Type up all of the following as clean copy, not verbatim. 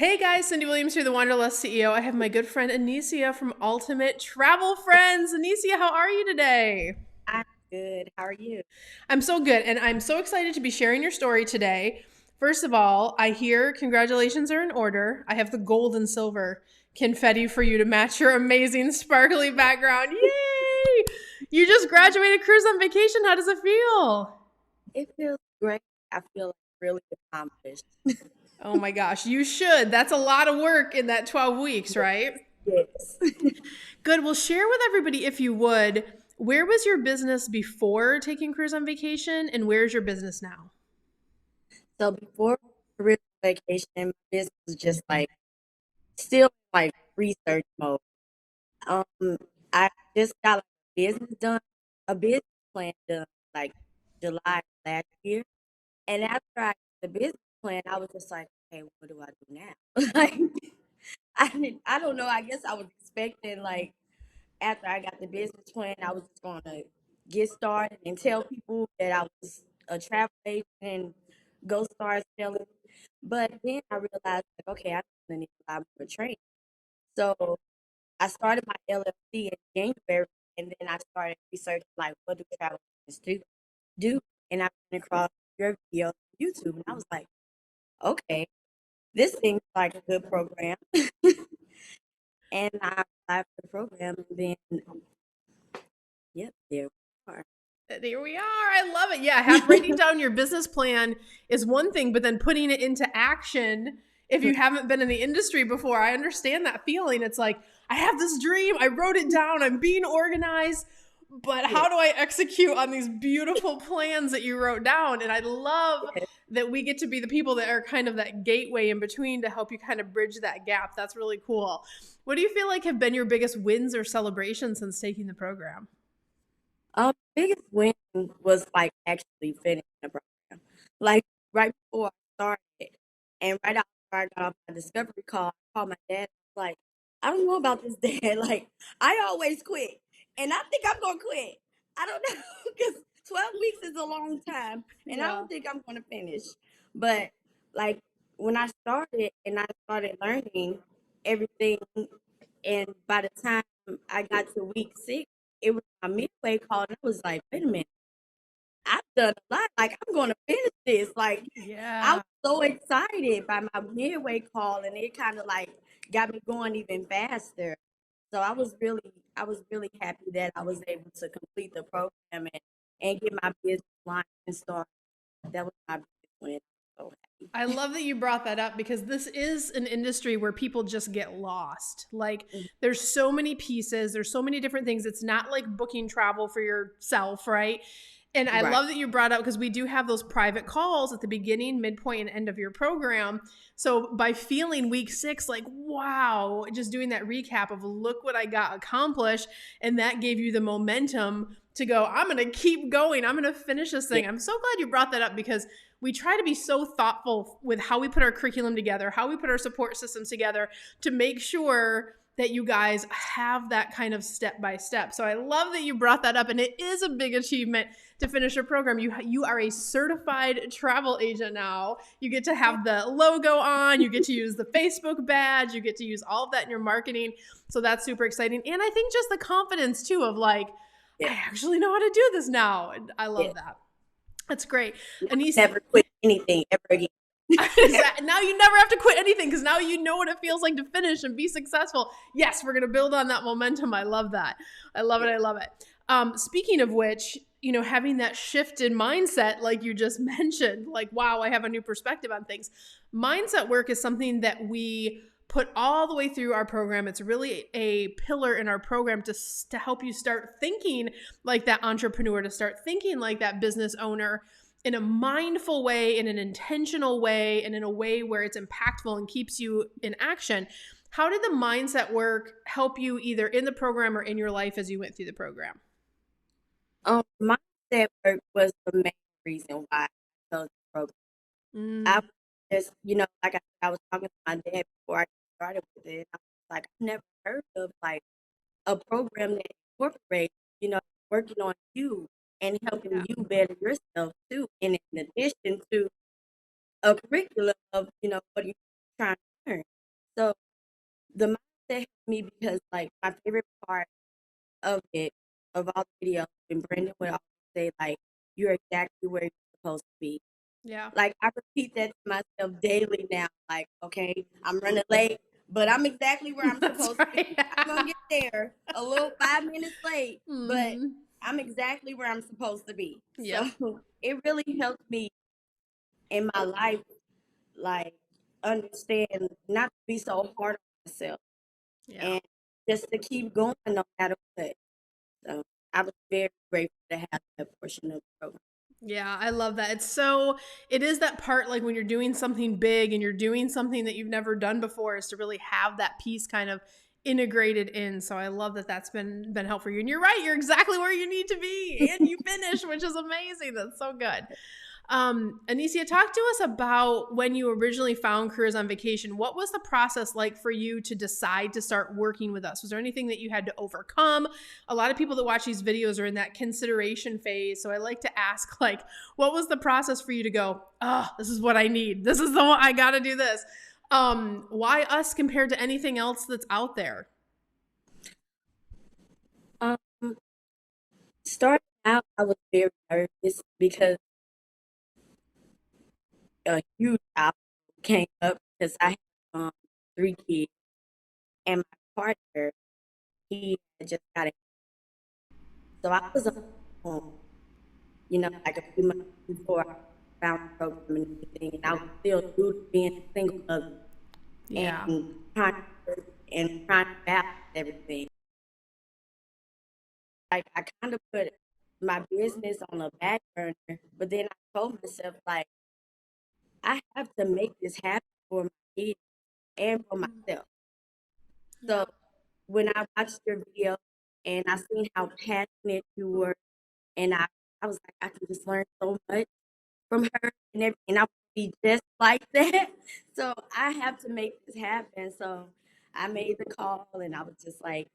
Hey guys, Cyndi Williams here, the Wanderlust CEO. I have my good friend Aniecea from Ultimate Travel Friends. Aniecea, how are you today? I'm good. How are you? I'm so good, and I'm so excited to be sharing your story today. First of all, I hear congratulations are in order. I have the gold and silver confetti for you to match your amazing sparkly background. Yay! You just graduated cruise on vacation. How does it feel? It feels great. I feel like really accomplished. Oh my gosh, you should. That's a lot of work in that 12 weeks, Yes. right? Yes. Good. Well, share with everybody, if you would, where was your business before taking cruise on vacation and where's your business now? So before career vacation, my business was just like still like research mode. Um, I just got like, a business plan done like July last year, and after I got the business plan, I was just like, okay, what do I do now? Like, I don't know. I guess I was expecting like after I got the business plan, I was just going to get started and tell people that I was a travel agent and go start selling. But then I realized, like, okay, I need a lot more training. So I started my LLC in January, and then I started researching, like, what do travel agents do? And I came across your video on YouTube, and I was like, okay, this seems like a good program. And I applied for the program, and then, yep, there we are. There we are. I love it. Yeah, have writing down your business plan is one thing, but then putting it into action if you haven't been in the industry before, I understand that feeling. It's like, I have this dream, I wrote it down, I'm being organized, but Yeah. how do I execute on these beautiful plans that you wrote down? And I love Yeah. that we get to be the people that are kind of that gateway in between to help you kind of bridge that gap. That's really cool. What do you feel like have been your biggest wins or celebrations since taking the program? Biggest win was like actually finishing the program. Like right before I started, and right after I got off my discovery call, I called my dad. Like, I don't know about this, dad. Like, I always quit, and I think I'm gonna quit. I don't know because 12 weeks is a long time, and I Yeah. don't think I'm gonna finish. But like when I started and I started learning everything, and by the time I got to week 6, it was my midway call, and I was like, wait a minute, I've done a lot. Like, I'm going to finish this. Like, I was Yeah. so excited by my midway call, and it kind of like got me going even faster. So I was really happy that I was able to complete the program and get my business line and start. That was my biggest win. So I love that you brought that up because this is an industry where people just get lost. Like, happy. there's so many pieces, there's so many different things. It's not like booking travel for yourself, right? And I Right. love that you brought up because we do have those private calls at the beginning, midpoint, and end of your program. So by feeling week 6, like, wow, just doing that recap of look what I got accomplished, and that gave you the momentum to go, I'm going to keep going. I'm going to finish this Yeah. thing. I'm so glad you brought that up because we try to be so thoughtful with how we put our curriculum together, how we put our support systems together to make sure that you guys have that kind of step by step. So I love that you brought that up, and it is a big achievement to finish your program. You are a certified travel agent now. You get to have the logo on, you get to use the Facebook badge, you get to use all of that in your marketing. So that's super exciting. And I think just the confidence too of like, Yeah. I actually know how to do this now. And I Yeah. love that. That's great. Now I Anise, never quit anything ever again. now you never have to quit anything because now you know what it feels like to finish and be successful. Yes, we're going to build on that momentum. I love that. I love it. Yeah. I love it. Speaking of which, having that shift in mindset, like you just mentioned, like, wow, I have a new perspective on things. Mindset work is something that we put all the way through our program. It's really a pillar in our program to help you start thinking like that entrepreneur, to start thinking like that business owner in a mindful way, in an intentional way, and in a way where it's impactful and keeps you in action. How did the mindset work help you either in the program or in your life as you went through the program? Mindset work was the main reason why I chose the program. I Mm, was just, like I was talking to my dad before I started with it. I was like, I've never heard of like a program that incorporates, working on you and helping yeah. you better yourself too. And in addition to a curriculum of, what are you trying to learn? So the mindset helped me because like my favorite part of it, of all the videos, and Brandon would always say like, "You're exactly where you're supposed to be." Yeah. Like I repeat that to myself daily now. Like, okay, I'm running late, but I'm exactly where I'm That's supposed to right. be. I'm gonna get there a little 5 minutes late, but Hmm. I'm exactly where I'm supposed to be. So Yep. it really helped me in my life, like understand not to be so hard on myself Yeah. and just to keep going no matter what. So I was very grateful to have that portion of the program. Yeah, I love that. It is that part like when you're doing something big and you're doing something that you've never done before is to really have that piece kind of integrated in. So I love that that's been helpful for you. And you're right, you're exactly where you need to be and you finish, which is amazing. That's so good. Aniecea, talk to us about when you originally found Careers on Vacation. What was the process like for you to decide to start working with us? Was there anything that you had to overcome? A lot of people that watch these videos are in that consideration phase. So I like to ask, like, what was the process for you to go, oh, this is what I need. This is the one, I got to do this. Why us compared to anything else that's out there? Um, Starting out, I was very nervous because a huge obstacle came up because I had 3 kids, and my partner, he had just got it. So I was on my own, like a few months before I found the program and everything, and I was still new to being a single mother Yeah. and trying trying to balance everything. Like I kind of put my business on a back burner, but then I told myself like I have to make this happen for my kids and for myself. So Yeah. when I watched your video and I seen how passionate you were, and I was like, I can just learn so much from her and everything. And I would be just like that. So I have to make this happen. So I made the call and I was just like,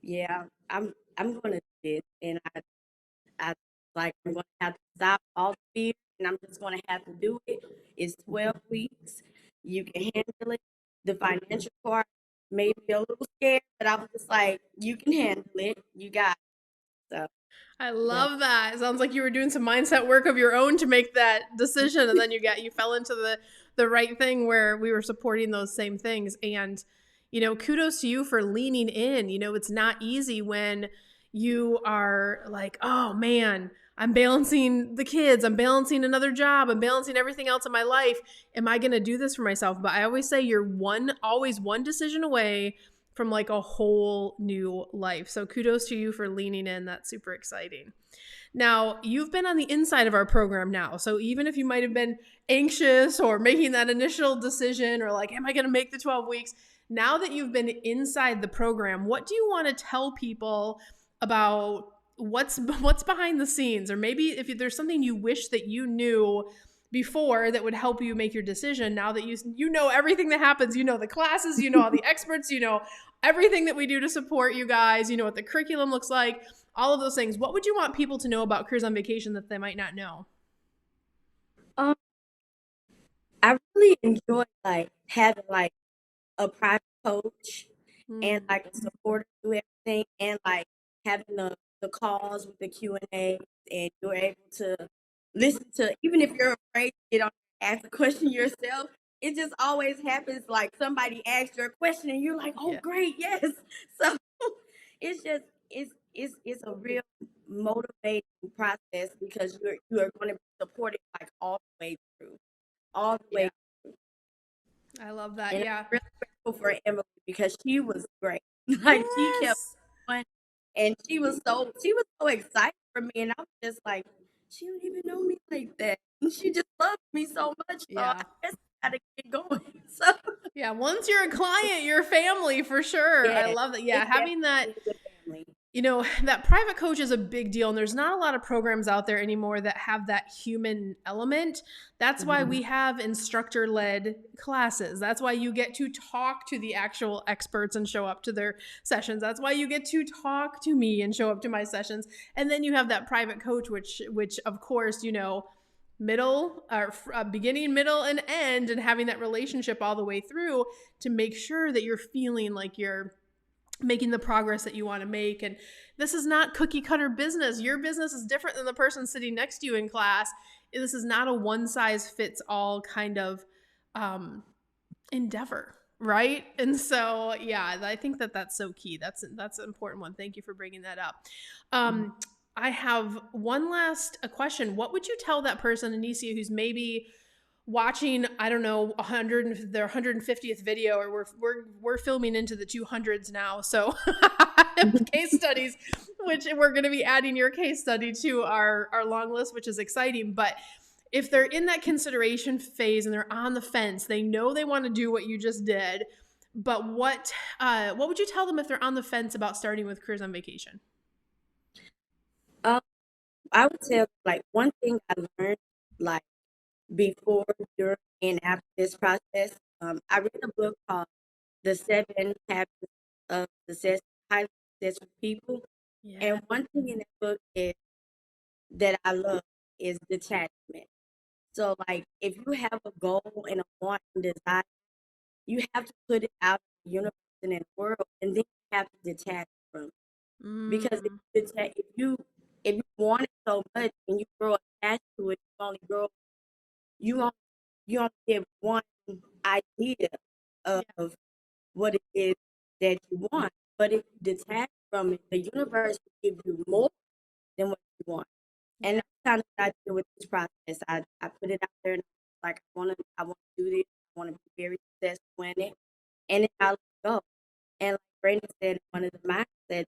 yeah, I'm gonna do this. And I like I'm gonna have to stop all the fear and I'm just gonna have to do it. It's 12 weeks. You can handle it. The financial part made me a little scared, but I was just like, you can handle it. You got it. So I yeah. love that. It sounds like you were doing some mindset work of your own to make that decision, and then you fell into the right thing where we were supporting those same things. And kudos to you for leaning in. It's not easy when you are like, oh man, I'm balancing the kids, I'm balancing another job, I'm balancing everything else in my life. Am I going to do this for myself? But I always say you're always one decision away from like a whole new life. So kudos to you for leaning in. That's super exciting. Now, you've been on the inside of our program now. So even if you might have been anxious or making that initial decision or like, am I going to make the 12 weeks? Now that you've been inside the program, what do you want to tell people about what's behind the scenes? Or maybe if there's something you wish that you knew before that would help you make your decision, now that you know everything that happens, the classes, all the experts, everything that we do to support you guys, what the curriculum looks like, all of those things. What would you want people to know about Careers on Vacation that they might not know? Um, I really enjoy like having like a private coach and Mm, like a supporter through everything and like having the calls with the Q&A and you're able to listen to even if you're afraid to get on and ask a question yourself, it just always happens like somebody asks your question and you're like, oh yeah. great, yes. So it's just it's a real motivating process because you're going to be supported like all the way through, all the way. Yeah. I love that. And Yeah. I'm really grateful for Emily because she was great. Like she kept Yes. going, and she was so excited for me, and I was just like, she don't even know me like that. And she just loved me so much, so I Yeah. guess I gotta get going. So Yeah. Once you're a client, you're family for sure. I yeah, love that. Yeah. it Having that definitely is a family. that private coach is a big deal, and there's not a lot of programs out there anymore that have that human element. That's why Mhm. we have instructor-led classes. That's why you get to talk to the actual experts and show up to their sessions. That's why you get to talk to me and show up to my sessions. And then you have that private coach, which of course, middle or beginning, middle, and end, and having that relationship all the way through to make sure that you're feeling like you're making the progress that you want to make. And this is not cookie cutter business. Your business is different than the person sitting next to you in class. This is not a one size fits all kind of endeavor, right? And so, yeah, I think that that's so key. That's an important one. Thank you for bringing that up. I have one last question. What would you tell that person, Aniecea, who's maybe watching, I don't know, their 150th video, or we're filming into the 200s now. So case studies, which we're going to be adding your case study to our long list, which is exciting. But if they're in that consideration phase and they're on the fence, they know they want to do what you just did, but what would you tell them if they're on the fence about starting with Careers on Vacation? I would tell like one thing I learned like before, during, and after this process. I read a book called The 7 Habits of Highly Successful People, and one thing in that book is that I love is detachment. So like if you have a goal and a want and desire, you have to put it out in the universe and in the world, and then you have to detach from it. Because if you want it so much and you grow attached to it, you only get one idea of what it is that you want. But if you detach from it, the universe will give you more than what you want. And that's kind of what I did with this process. I put it out there and like I want to do this. I want to be very successful in it, and then I let go. And like Brandon said, one of the mindsets,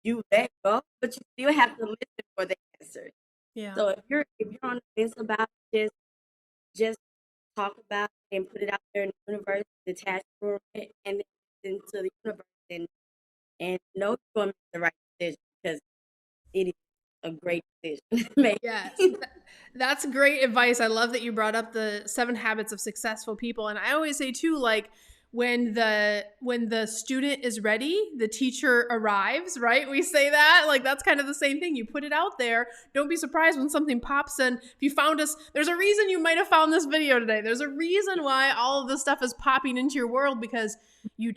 you let go, but you still have to listen for the answer. Yeah. So if you're on the fence about it, just talk about it and put it out there in the universe, detach from it, and then listen to the universe and know you're going to make the right decision, because it is a great decision. Yes, that's great advice. I love that you brought up the 7 habits of successful people. And I always say too, like when the student is ready, the teacher arrives, right? We say that, like that's kind of the same thing. You put it out there. Don't be surprised when something pops in. If you found us, there's a reason you might have found this video today. There's a reason why all of this stuff is popping into your world, because you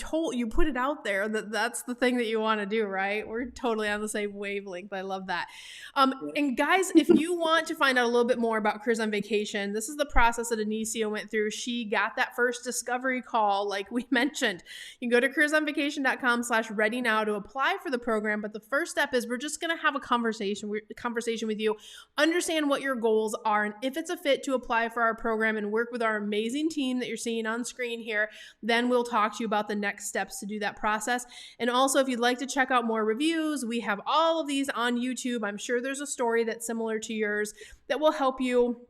put it out there that's the thing that you want to do, right? We're totally on the same wavelength. I love that. And guys, if you want to find out a little bit more about Careers on Vacation, this is the process that Aniecea went through. She got that first discovery call, like we mentioned. You can go to careersonvacation.com/ready now to apply for the program. But the first step is we're just going to have a conversation with you, understand what your goals are, and if it's a fit to apply for our program and work with our amazing team that you're seeing on screen here, then we'll talk to you about the next steps to do that process. And also, if you'd like to check out more reviews, we have all of these on YouTube. I'm sure there's a story that's similar to yours that will help you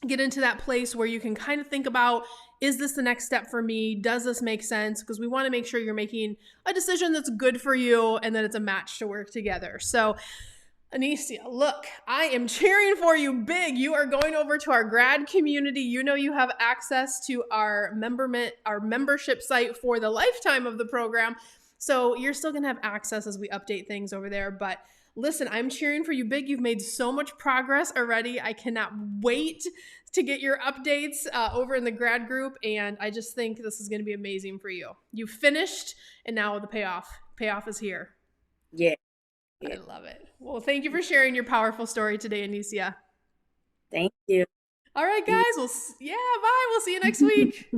get into that place where you can kind of think about, is this the next step for me? Does this make sense? Because we want to make sure you're making a decision that's good for you and that it's a match to work together. So Aniecea, look, I am cheering for you big. You are going over to our grad community. You know you have access to our membership site for the lifetime of the program. So you're still going to have access as we update things over there. But listen, I'm cheering for you big. You've made so much progress already. I cannot wait to get your updates over in the grad group. And I just think this is going to be amazing for you. You finished, and now the payoff. Payoff is here. Yeah. I love it. Well, thank you for sharing your powerful story today, Aniecea. Thank you. All right, guys. Bye. We'll see you next week.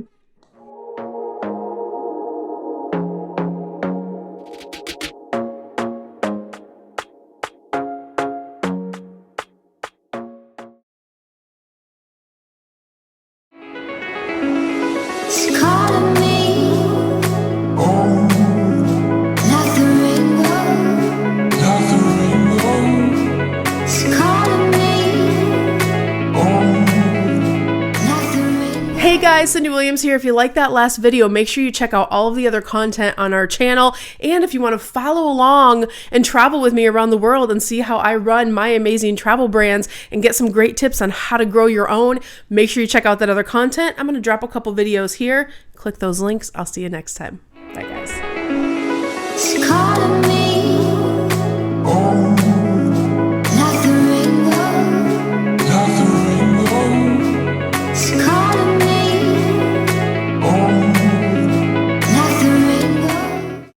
Hey guys, Cyndi Williams here. If you like that last video, make sure you check out all of the other content on our channel. And if you want to follow along and travel with me around the world and see how I run my amazing travel brands and get some great tips on how to grow your own, make sure you check out that other content. I'm going to drop a couple videos here. Click those links. I'll see you next time. Bye guys.